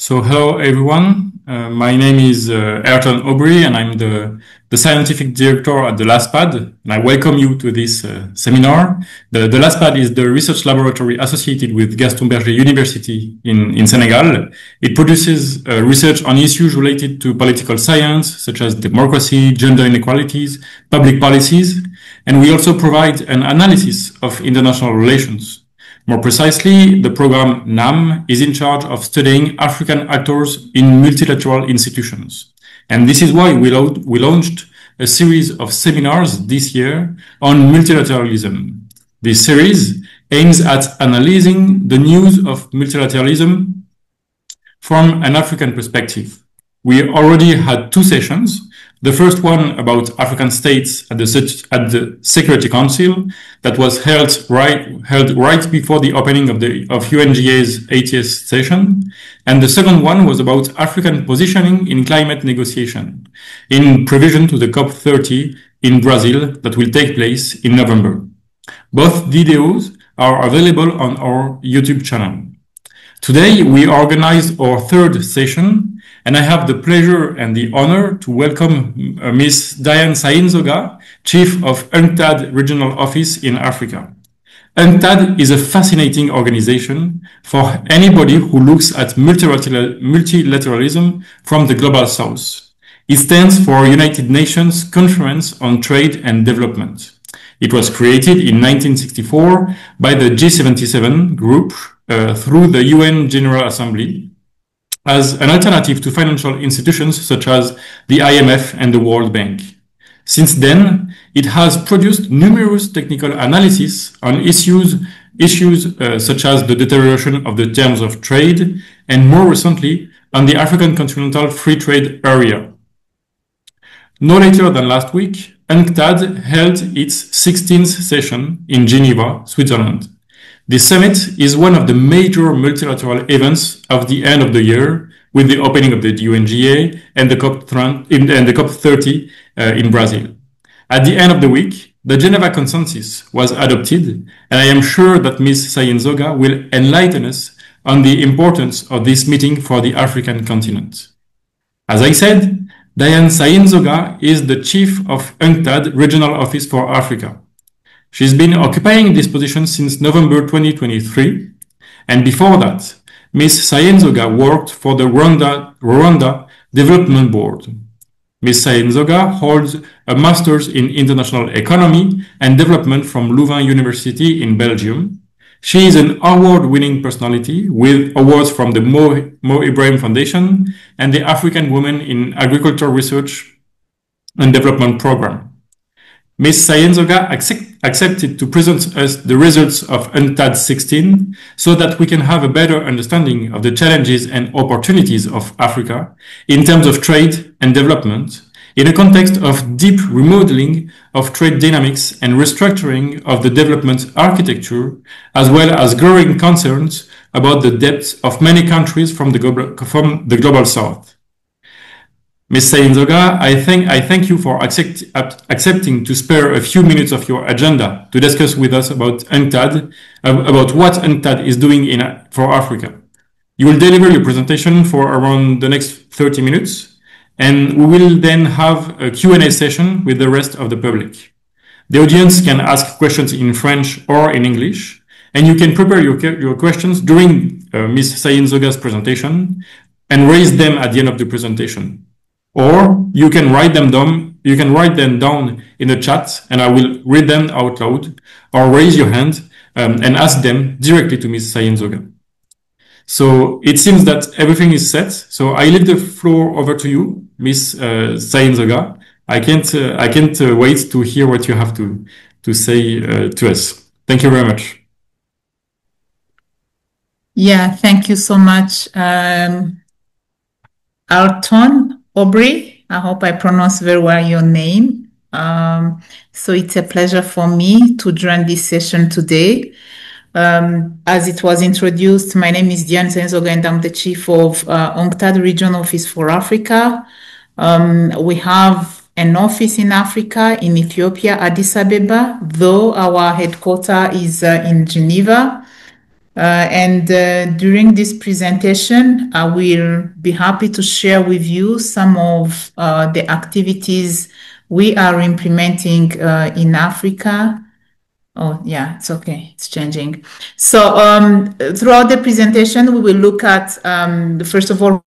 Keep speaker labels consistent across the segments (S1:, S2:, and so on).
S1: So hello everyone, my name is Ayrton Aubry and I'm the scientific director at the LASPAD, and I welcome you to this seminar. The LASPAD is the research laboratory associated with Gaston Berger University in Senegal. It produces research on issues related to political science, such as democracy, gender inequalities, public policies, and we also provide an analysis of international relations. More precisely, the program NAM is in charge of studying African actors in multilateral institutions. And this is why we launched a series of seminars this year on multilateralism. This series aims at analyzing the news of multilateralism from an African perspective. We already had 2 sessions. The first one about African states at the Security Council that was held right before the opening of UNGA's 80th session. And the second one was about African positioning in climate negotiation in prevision to the COP30 in Brazil that will take place in November. Both videos are available on our YouTube channel. Today, we organized our 3rd session, and I have the pleasure and the honor to welcome Ms. Diane Sayinzoga, Chief of UNCTAD Regional Office in Africa. UNCTAD is a fascinating organization for anybody who looks at multilateralism from the Global South. It stands for United Nations Conference on Trade and Development. It was created in 1964 by the G77 group through the UN General Assembly as an alternative to financial institutions such as the IMF and the World Bank. Since then, it has produced numerous technical analyses on issues such as the deterioration of the terms of trade and more recently on the African Continental Free Trade Area. No later than last week, UNCTAD held its 16th session in Geneva, Switzerland. The summit is one of the major multilateral events of the end of the year with the opening of the UNGA and the COP30 in Brazil. At the end of the week, the Geneva Consensus was adopted, and I am sure that Ms. Sayinzoga will enlighten us on the importance of this meeting for the African continent. As I said, Diane Sayinzoga is the Chief of UNCTAD Regional Office for Africa. She's been occupying this position since November 2023, and before that, Ms. Sayinzoga worked for the Rwanda Development Board. Ms. Sayinzoga holds a Master's in International Economy and Development from Louvain University in Belgium. She is an award-winning personality with awards from the Mo Ibrahim Foundation and the African Women in Agriculture Research and Development Program. Ms. Sayinzoga accepted to present us the results of UNCTAD16 so that we can have a better understanding of the challenges and opportunities of Africa in terms of trade and development in a context of deep remodeling of trade dynamics and restructuring of the development architecture, as well as growing concerns about the depths of many countries from the Global South. Ms. Sayinzoga, I thank you for accepting to spare a few minutes of your agenda to discuss with us about UNCTAD, about what UNCTAD is doing for Africa. You will deliver your presentation for around the next 30 minutes, and we will then have a Q&A session with the rest of the public. The audience can ask questions in French or in English, and you can prepare your questions during Ms. Sayinzoga's presentation and raise them at the end of the presentation. Or you can write them down in the chat and I will read them out loud, or raise your hand and ask them directly to Ms. Sayinzoga. So it seems that everything is set. So I leave the floor over to you, Ms. Sayinzoga. I can't wait to hear what you have to say to us. Thank you very much.
S2: Yeah, thank you so much, Ayrton Aubry. I hope I pronounced very well your name. So it's a pleasure for me to join this session today. As it was introduced, my name is Diane Sayinzoga and I'm the Chief of UNCTAD Regional Office for Africa. We have an office in Africa, in Ethiopia, Addis Ababa, though our headquarters is in Geneva. During this presentation, I will be happy to share with you some of the activities we are implementing in Africa. Oh, yeah, it's okay. It's changing. So throughout the presentation, we will look at, first of all,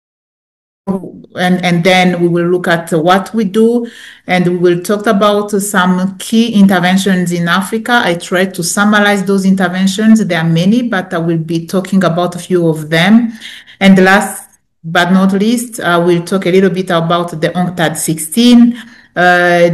S2: and then we will look at what we do, and we will talk about some key interventions in Africa. I tried to summarize those interventions. There are many, but I will be talking about a few of them. And last but not least, we'll talk a little bit about the UNCTAD16.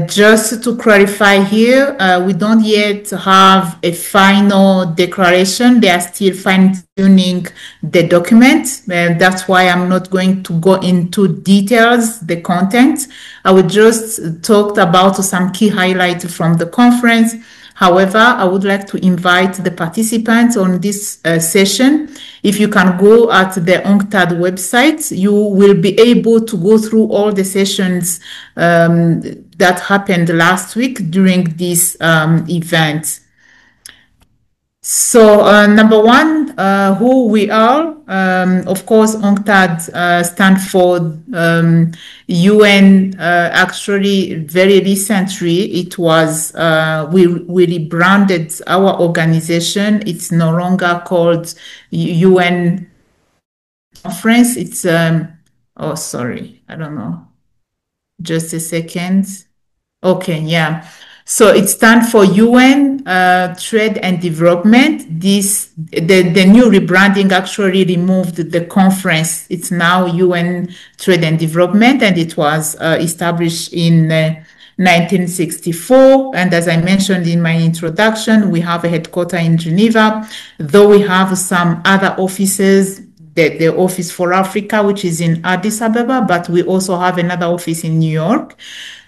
S2: Just to clarify here, we don't yet have a final declaration. They are still fine-tuning the document. That's why I'm not going to go into details, the content. I will just talk about some key highlights from the conference. However, I would like to invite the participants on this session. If you can go at the UNCTAD website, you will be able to go through all the sessions that happened last week during this event. So number one, who we are. Of course, UNCTAD stands for UN. Actually, very recently, it was we rebranded our organization. It's no longer called UN Conference. It's oh, sorry, I don't know. Just a second. Okay, yeah. So it stands for UN Trade and Development. The new rebranding actually removed the conference. It's now UN Trade and Development, and it was established in 1964. And as I mentioned in my introduction, we have a headquarters in Geneva, though we have some other offices. The Office for Africa, which is in Addis Ababa, but we also have another office in New York.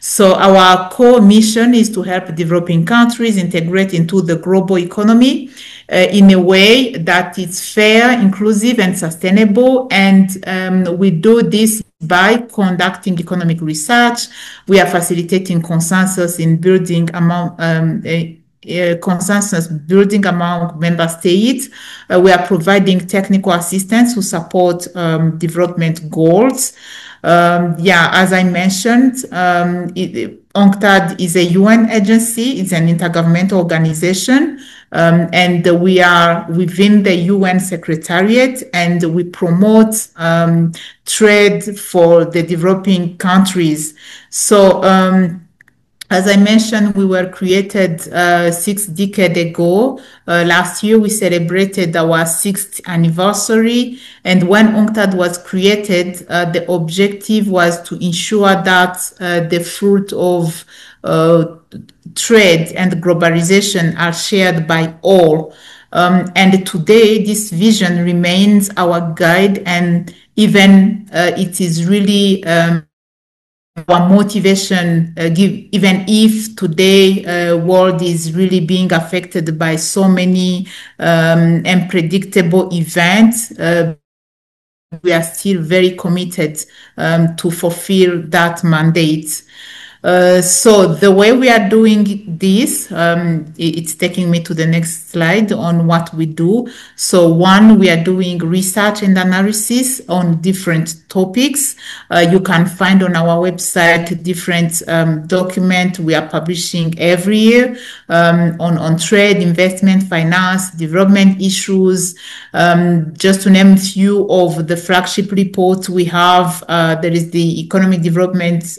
S2: So our core mission is to help developing countries integrate into the global economy in a way that is fair, inclusive, and sustainable. And we do this by conducting economic research. We are facilitating consensus in building among consensus building among member states. We are providing technical assistance to support development goals. As I mentioned, UNCTAD is a UN agency. It's an intergovernmental organization. And we are within the UN Secretariat, and we promote trade for the developing countries. So, as I mentioned, we were created 6 decades ago. Last year, we celebrated our 6th anniversary. And when UNCTAD was created, the objective was to ensure that the fruit of trade and globalization are shared by all. And today, this vision remains our guide, and even it is really our motivation, even if today world is really being affected by so many unpredictable events, we are still very committed to fulfill that mandate. So the way we are doing this, it's taking me to the next slide on what we do. So one, we are doing research and analysis on different topics. You can find on our website different documents we are publishing every year on trade, investment, finance, development issues. Just to name a few of the flagship reports we have, there is the economic development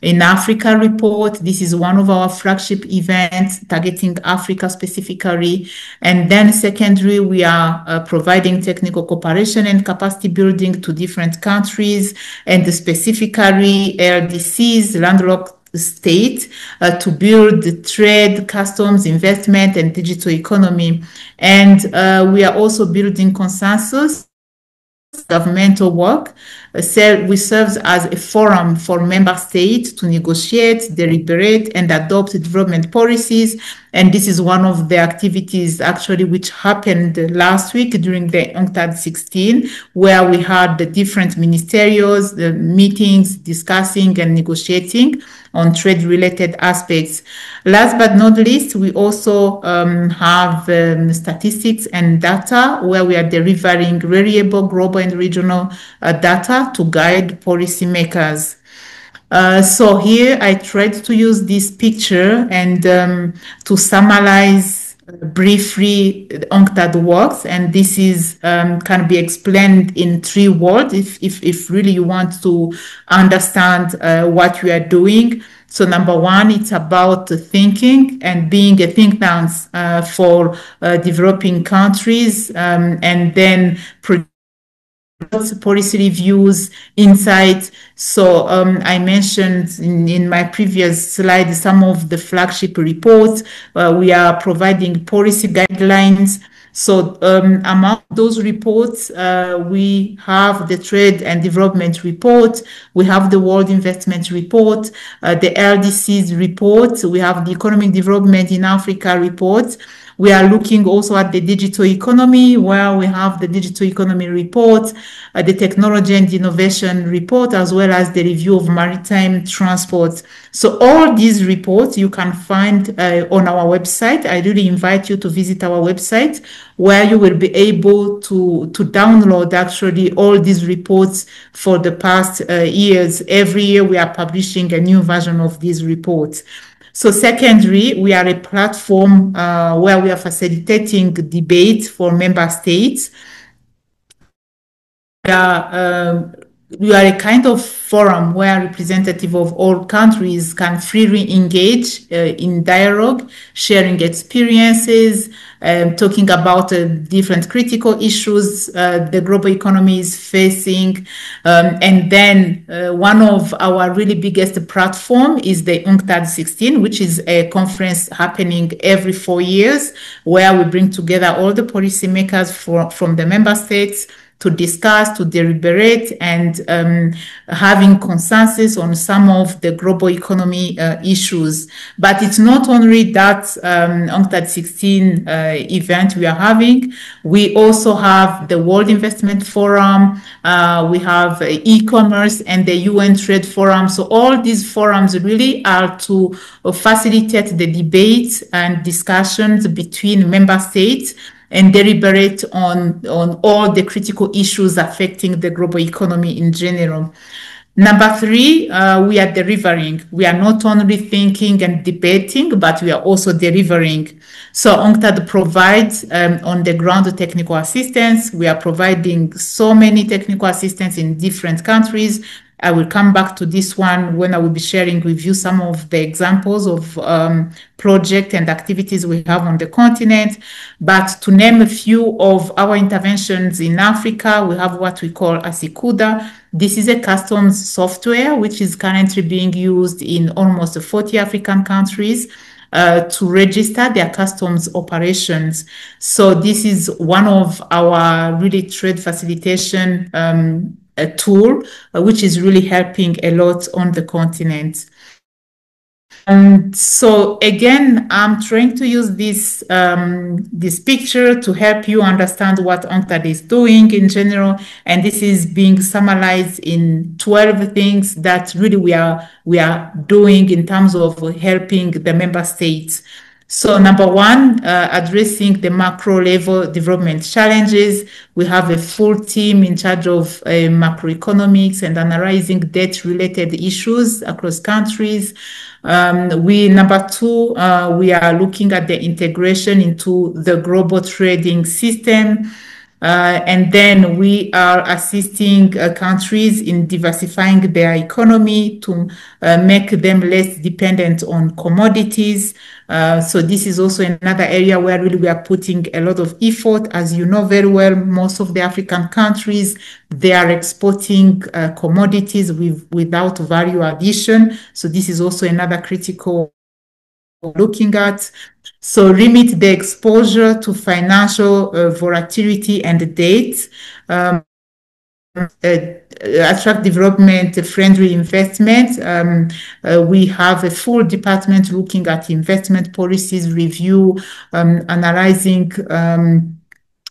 S2: in Africa report. This is one of our flagship events targeting Africa specifically. And then secondary, we are providing technical cooperation and capacity building to different countries, and specifically LDCs, landlocked state, to build trade, customs, investment, and digital economy. And we are also building consensus governmental work. We serve as a forum for member states to negotiate, deliberate, and adopt development policies And this is one of the activities actually which happened last week during the UNCTAD16, where we had the different ministerials, the meetings, discussing and negotiating on trade-related aspects. Last but not least, we also have statistics and data, where we are delivering reliable global and regional data to guide policymakers. So here I tried to use this picture and to summarize briefly UNCTAD works, and this is can be explained in 3 words if really you want to understand what we are doing. So number 1, it's about thinking and being a think tank for developing countries, and then policy reviews, insights. So I mentioned in my previous slide some of the flagship reports. We are providing policy guidelines. So among those reports, we have the Trade and Development Report, we have the World Investment Report, the LDC's report, we have the Economic Development in Africa report. We are looking also at the digital economy, where we have the digital economy report, the technology and innovation report, as well as the review of maritime transport. So all these reports you can find on our website. I really invite you to visit our website, where you will be able to download actually all these reports for the past years. Every year we are publishing a new version of these reports. So secondly, we are a platform where we are facilitating debate for member states. We are a kind of forum where representatives of all countries can freely engage in dialogue, sharing experiences, talking about different critical issues the global economy is facing. And then one of our really biggest platform is the UNCTAD16, which is a conference happening every 4 years, where we bring together all the policymakers from the member states to discuss, to deliberate, and having consensus on some of the global economy issues. But it's not only that UNCTAD16 event we are having. We also have the World Investment Forum, we have e-commerce and the UN Trade Forum. So all these forums really are to facilitate the debates and discussions between member states and deliberate on all the critical issues affecting the global economy in general. Number 3, we are delivering. We are not only thinking and debating, but we are also delivering. So UNCTAD provides on the ground technical assistance. We are providing so many technical assistance in different countries. I will come back to this one when I will be sharing with you some of the examples of projects and activities we have on the continent. But to name a few of our interventions in Africa, we have what we call ASICUDA. This is a customs software which is currently being used in almost 40 African countries to register their customs operations. So this is one of our really trade facilitation a tool, which is really helping a lot on the continent. And so again, I'm trying to use this this picture to help you understand what UNCTAD is doing in general, and this is being summarized in 12 things that really we are doing in terms of helping the member states. So number 1, addressing the macro level development challenges. We have a full team in charge of macroeconomics and analyzing debt-related issues across countries. Number 2, we are looking at the integration into the global trading system. And then we are assisting countries in diversifying their economy to make them less dependent on commodities. So this is also another area where really we are putting a lot of effort. As you know very well, most of the African countries, they are exporting commodities without value addition. So this is also another critical looking at. So limit the exposure to financial volatility and debt. attract development-friendly investment. We have a full department looking at investment policies, review, analyzing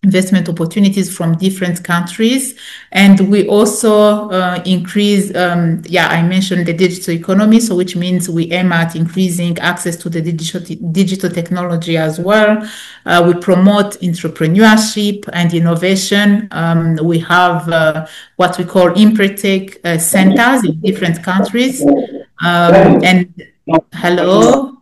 S2: investment opportunities from different countries. And we also increase, I mentioned the digital economy, so which means we aim at increasing access to the digital technology as well. We promote entrepreneurship and innovation. We have what we call Impertech centers in different countries. And hello?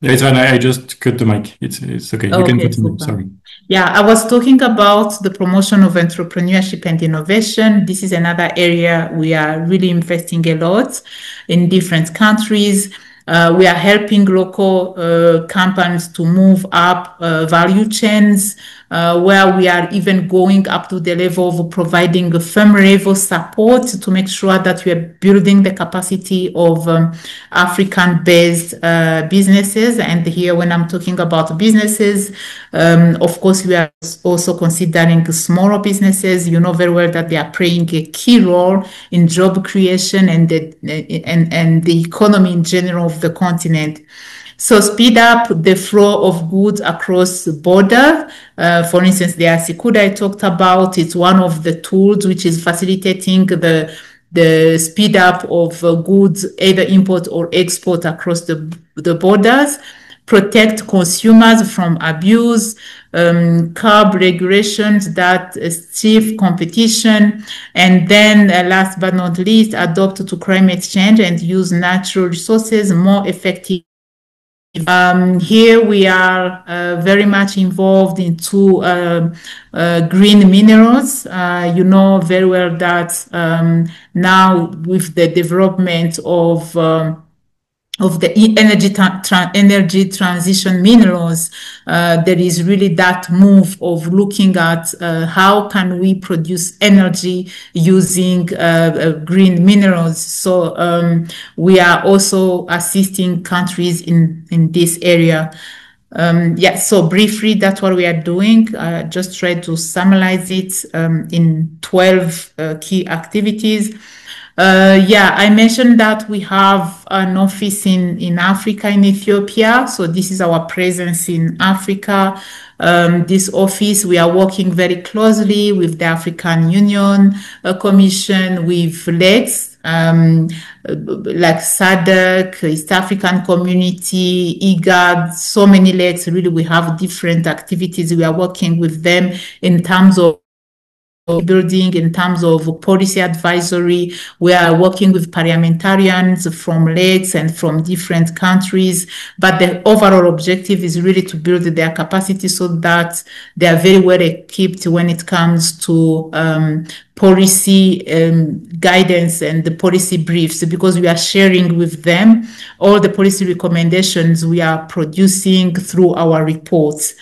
S1: Yeah, it's fine. I just cut the mic. It's okay. You can continue. Sorry.
S2: Yeah, I was talking about the promotion of entrepreneurship and innovation. This is another area we are really investing a lot in different countries. We are helping local companies to move up value chains, where we are even going up to the level of providing firm level support to make sure that we are building the capacity of African-based businesses. And here, when I'm talking about businesses, of course, we are also considering smaller businesses. You know very well that they are playing a key role in job creation and the economy in general of the continent. So speed up the flow of goods across the border. For instance, the Asikuda I talked about, it's one of the tools which is facilitating the speed up of goods, either import or export across the borders. Protect consumers from abuse, curb regulations that stifle competition, and then last but not least, adapt to climate change and use natural resources more effectively. Here we are very much involved into green minerals. You know very well that now with the development of the energy transition minerals, there is really that move of looking at how can we produce energy using green minerals. So we are also assisting countries in this area. So briefly, that's what we are doing. Just try to summarize it in 12 key activities. I mentioned that we have an office in Africa, in Ethiopia. So this is our presence in Africa. This office, we are working very closely with the African Union Commission, with LECs, like SADC, East African Community, IGAD, so many LECs. Really, we have different activities. We are working with them in terms of building, in terms of policy advisory. We are working with parliamentarians from LECs and from different countries, but the overall objective is really to build their capacity so that they are very well equipped when it comes to policy guidance and the policy briefs, because we are sharing with them all the policy recommendations we are producing through our reports.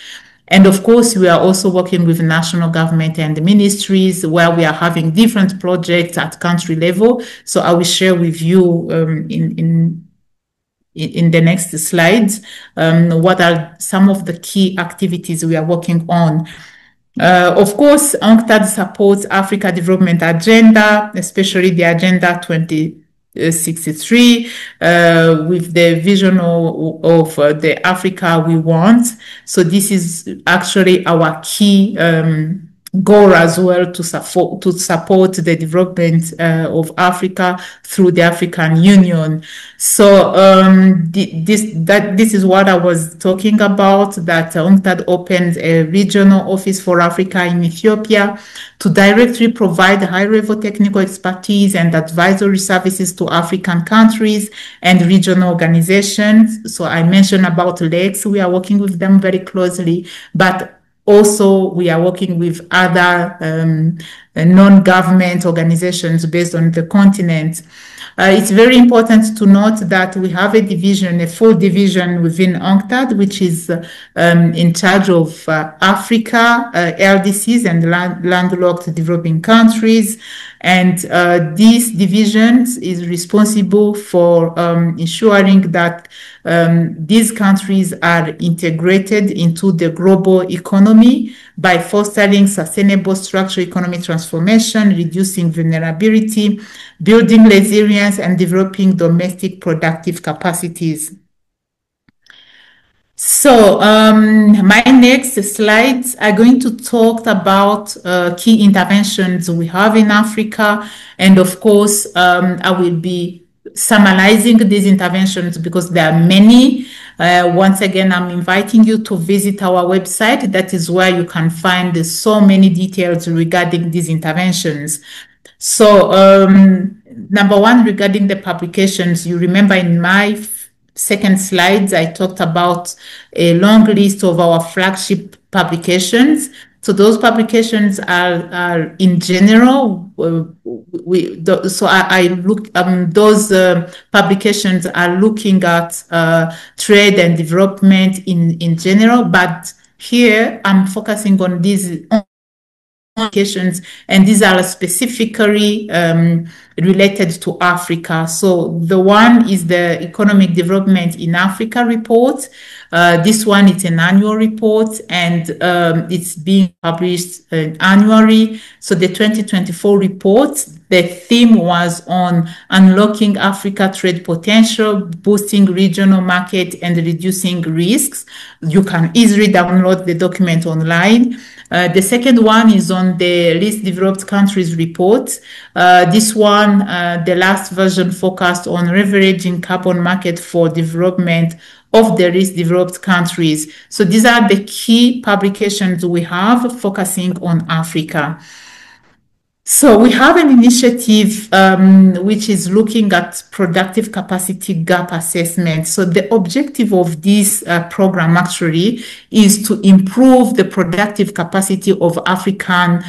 S2: And of course, we are also working with national government and the ministries, where we are having different projects at country level. So I will share with you in the next slides what are some of the key activities we are working on. Of course, UNCTAD supports Africa Development Agenda, especially the Agenda 2063, with the vision of the Africa we want. So this is actually our key goal as well, to support the development of Africa through the African Union. So this is what I was talking about, that UNCTAD opened a regional office for Africa in Ethiopia to directly provide high-level technical expertise and advisory services to African countries and regional organizations. So I mentioned about LECs. We are working with them very closely, but also, we are working with other non-government organizations based on the continent. It's very important to note that we have a division, a full division within UNCTAD, which is in charge of Africa, LDCs and landlocked developing countries. And this division is responsible for ensuring that these countries are integrated into the global economy by fostering sustainable structural economic transformation, reducing vulnerability, building resilience, and developing domestic productive capacities. So my next slides are going to talk about key interventions we have in Africa. And of course, I will be summarizing these interventions because there are many. Once again, I'm inviting you to visit our website. That is where you can find so many details regarding these interventions. So number one, regarding the publications, you remember in my second slides, I talked about a long list of our flagship publications. So those publications are in general. Those publications are looking at trade and development in general. But here I'm focusing on these publications, and these are specifically related to Africa. So the one is the Economic Development in Africa report. This one is an annual report, and it's being published annually. So the 2024 report, the theme was on unlocking Africa trade potential, boosting regional market, and reducing risks. You can easily download the document online. The second one is on the least developed countries report. This one, the last version focused on leveraging carbon market for development of the least developed countries. So these are the key publications we have focusing on Africa. So we have an initiative which is looking at productive capacity gap assessment. So the objective of this program actually is to improve the productive capacity of African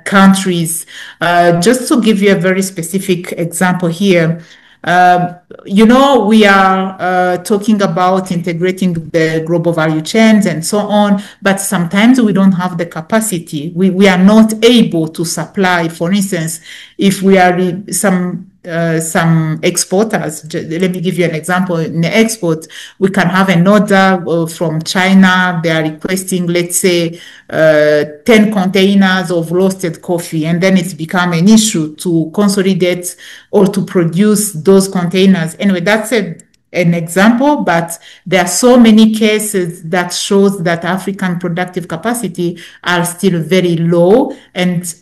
S2: countries. Just to give you a very specific example here, you know, we are talking about integrating the global value chains and so on, but sometimes we don't have the capacity. We are not able to supply. For instance, if we are some exporters, let me give you an example. In the export, we can have an order from China. They are requesting, let's say, 10 containers of roasted coffee, and then it's become an issue to consolidate or to produce those containers. Anyway, that's an example, but there are so many cases that shows that African productive capacity are still very low, and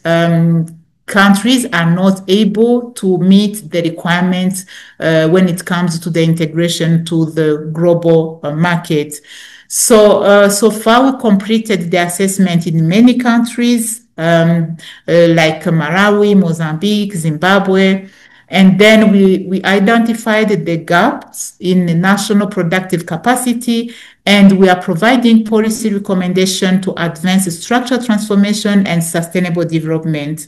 S2: countries are not able to meet the requirements when it comes to the integration to the global market. So, so far we completed the assessment in many countries, like Malawi, Mozambique, Zimbabwe, and then we identified the gaps in the national productive capacity, and we are providing policy recommendation to advance structural transformation and sustainable development.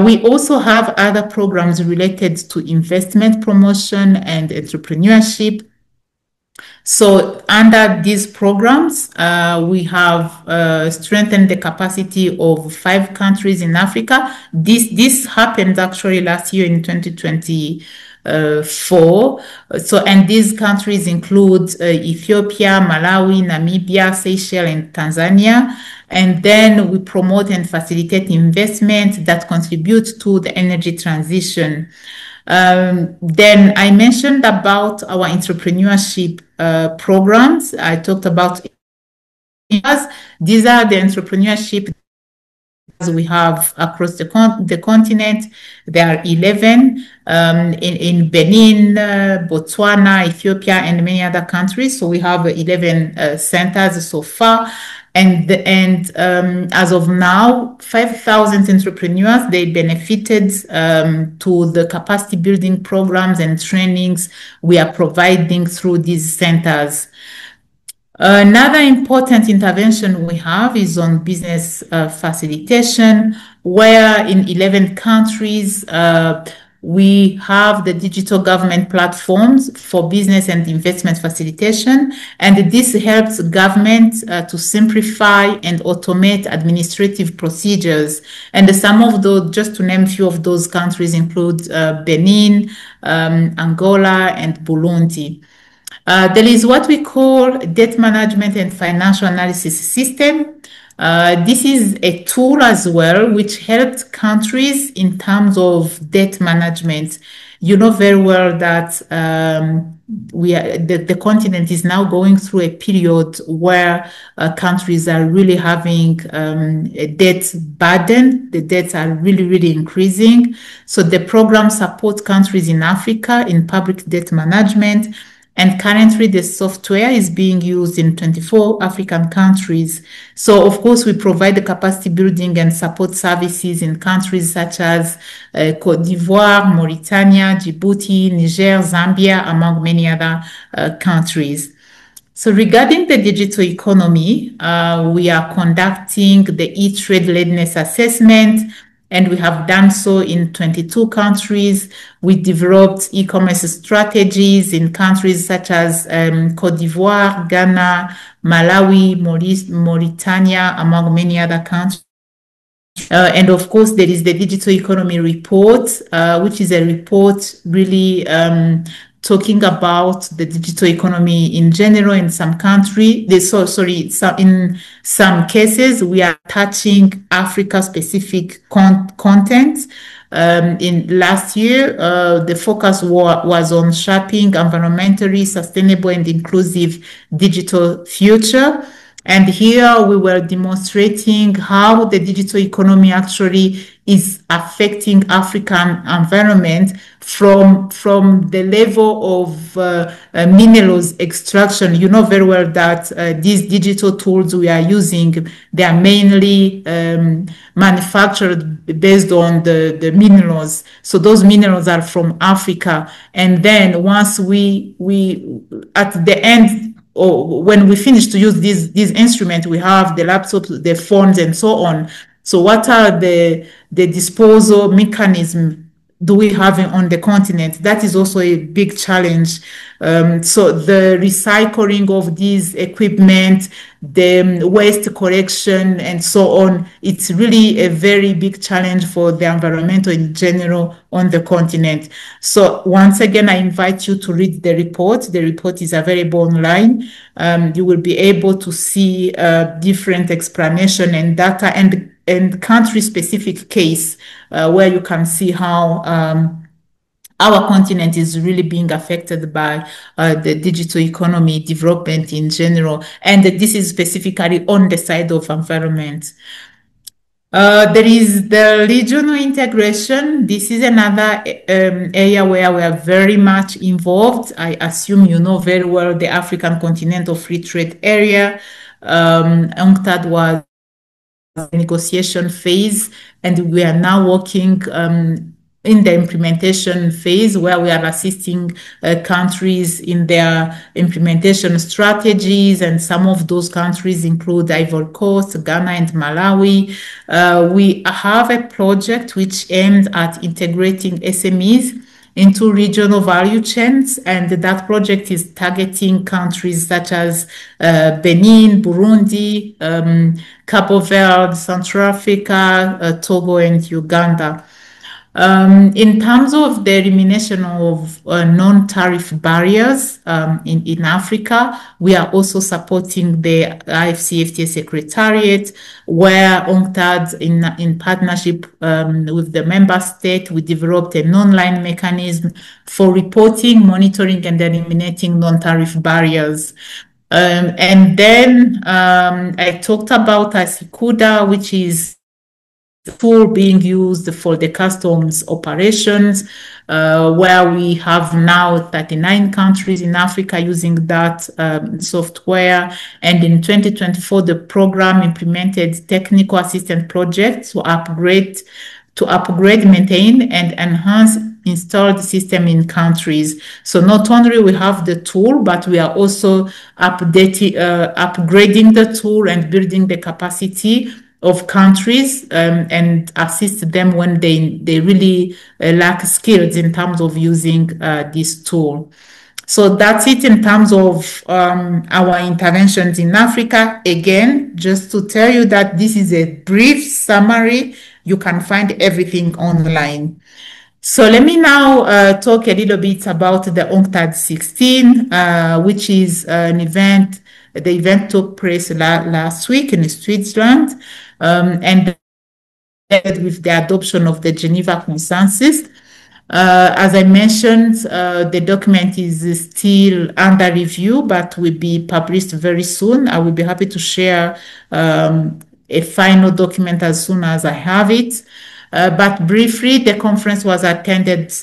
S2: We also have other programs related to investment promotion and entrepreneurship. So under these programs, we have strengthened the capacity of 5 countries in Africa. This happened actually last year in 2024. So, and these countries include Ethiopia, Malawi, Namibia, Seychelles, and Tanzania. And then we promote and facilitate investment that contribute to the energy transition. Then I mentioned about our entrepreneurship programs. I talked about these are the entrepreneurship we have across the continent. There are 11 in Benin, Botswana, Ethiopia, and many other countries. So we have 11 centers so far. And as of now, 5,000 entrepreneurs, they benefited to the capacity building programs and trainings we are providing through these centers. Another important intervention we have is on business facilitation, where in 11 countries, we have the digital government platforms for business and investment facilitation, and this helps government to simplify and automate administrative procedures. And some of those, just to name a few of those countries, include Benin, Angola, and Burundi. There is what we call debt management and financial analysis system. This is a tool as well, which helps countries in terms of debt management. You know very well that the continent is now going through a period where countries are really having a debt burden. The debts are really, really increasing. So the program supports countries in Africa in public debt management. And currently, the software is being used in 24 African countries. So, of course, we provide the capacity building and support services in countries such as Côte d'Ivoire, Mauritania, Djibouti, Niger, Zambia, among many other countries. So regarding the digital economy, we are conducting the e-trade readiness assessment, and we have done so in 22 countries. We developed e-commerce strategies in countries such as Côte d'Ivoire, Ghana, Malawi, Mauritania, among many other countries. And of course, there is the digital economy report, which is a report really talking about the digital economy in general in some country. In some cases, we are touching Africa-specific content. In last year, the focus was on shaping environmentally sustainable and inclusive digital future. And here we were demonstrating how the digital economy actually is affecting African environment from the level of minerals extraction. You know very well that these digital tools we are using, they are mainly manufactured based on the minerals. So those minerals are from Africa. And then once we at the end, or when we finish to use these instruments, we have the laptops, the phones, and so on. So what are the disposal mechanism do we have on the continent? That is also a big challenge. So the recycling of these equipment, the waste collection, and so on, it's really a very big challenge for the environment in general on the continent. So once again, I invite you to read the report. The report is available online. You will be able to see different explanation and data and country-specific case where you can see how our continent is really being affected by the digital economy development in general. And this is specifically on the side of environment. There is the regional integration. This is another area where we are very much involved. I assume you know very well the African Continental Free Trade Area. UNCTAD was the negotiation phase, and we are now working in the implementation phase where we are assisting countries in their implementation strategies, and some of those countries include Ivory Coast, Ghana, and Malawi. We have a project which aims at integrating SMEs into regional value chains, and that project is targeting countries such as Benin, Burundi, Cabo Verde, Central Africa, Togo, and Uganda. In terms of the elimination of non-tariff barriers in Africa, we are also supporting the AfCFTA Secretariat, where UNCTAD, in partnership with the member state, we developed an online mechanism for reporting, monitoring, and eliminating non-tariff barriers. And then I talked about ASICUDA, which is tool being used for the customs operations, where we have now 39 countries in Africa using that software. And in 2024, the program implemented technical assistance projects to upgrade, maintain, and enhance installed system in countries. So not only we have the tool, but we are also upgrading the tool and building the capacity of countries and assist them when they really lack skills in terms of using this tool. So that's it in terms of our interventions in Africa. Again, just to tell you that this is a brief summary. You can find everything online. So let me now talk a little bit about the UNCTAD16, which is an event. The event took place last week in Switzerland, and with the adoption of the Geneva Consensus. As I mentioned, the document is still under review, but will be published very soon. I will be happy to share a final document as soon as I have it. But briefly, the conference was attended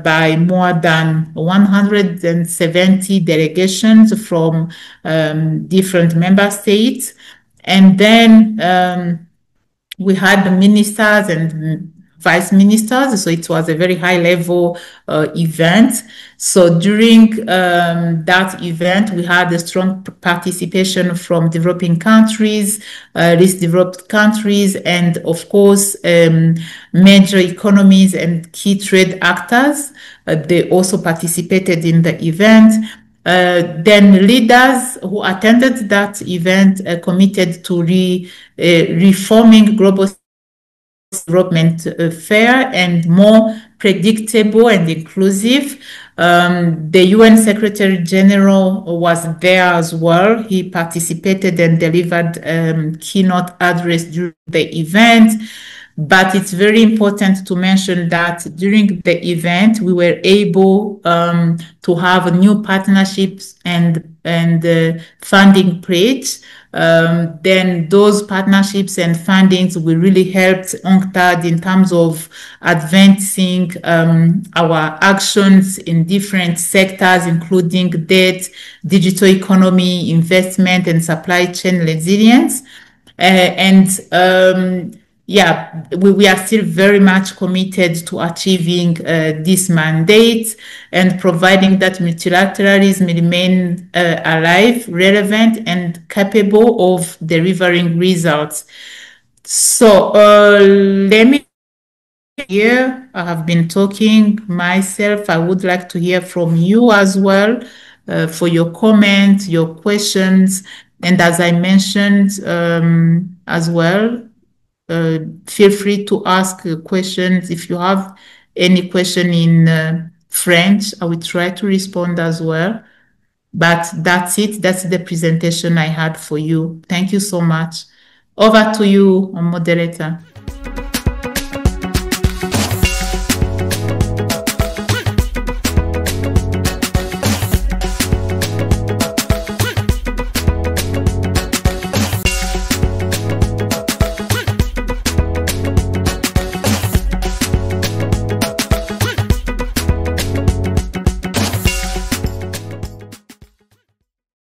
S2: by more than 170 delegations from different member states. And then we had the ministers and vice ministers, so it was a very high-level event. So during that event, we had a strong participation from developing countries, least developed countries, and of course, major economies and key trade actors. They also participated in the event. Then leaders who attended that event committed to reforming global development fair and more predictable and inclusive. The UN Secretary General was there as well. He participated and delivered keynote address during the event. But it's very important to mention that during the event, we were able to have new partnerships and funding pledge. Then those partnerships and fundings will really help UNCTAD in terms of advancing our actions in different sectors, including debt, digital economy, investment, and supply chain resilience. Yeah, we are still very much committed to achieving this mandate and providing that multilateralism remain alive, relevant, and capable of delivering results. So let me hear. I have been talking myself. I would like to hear from you as well for your comments, your questions, and as I mentioned as well, feel free to ask questions. If you have any question in French, I will try to respond as well. But that's it. That's the presentation I had for you. Thank you so much. Over to you, moderator.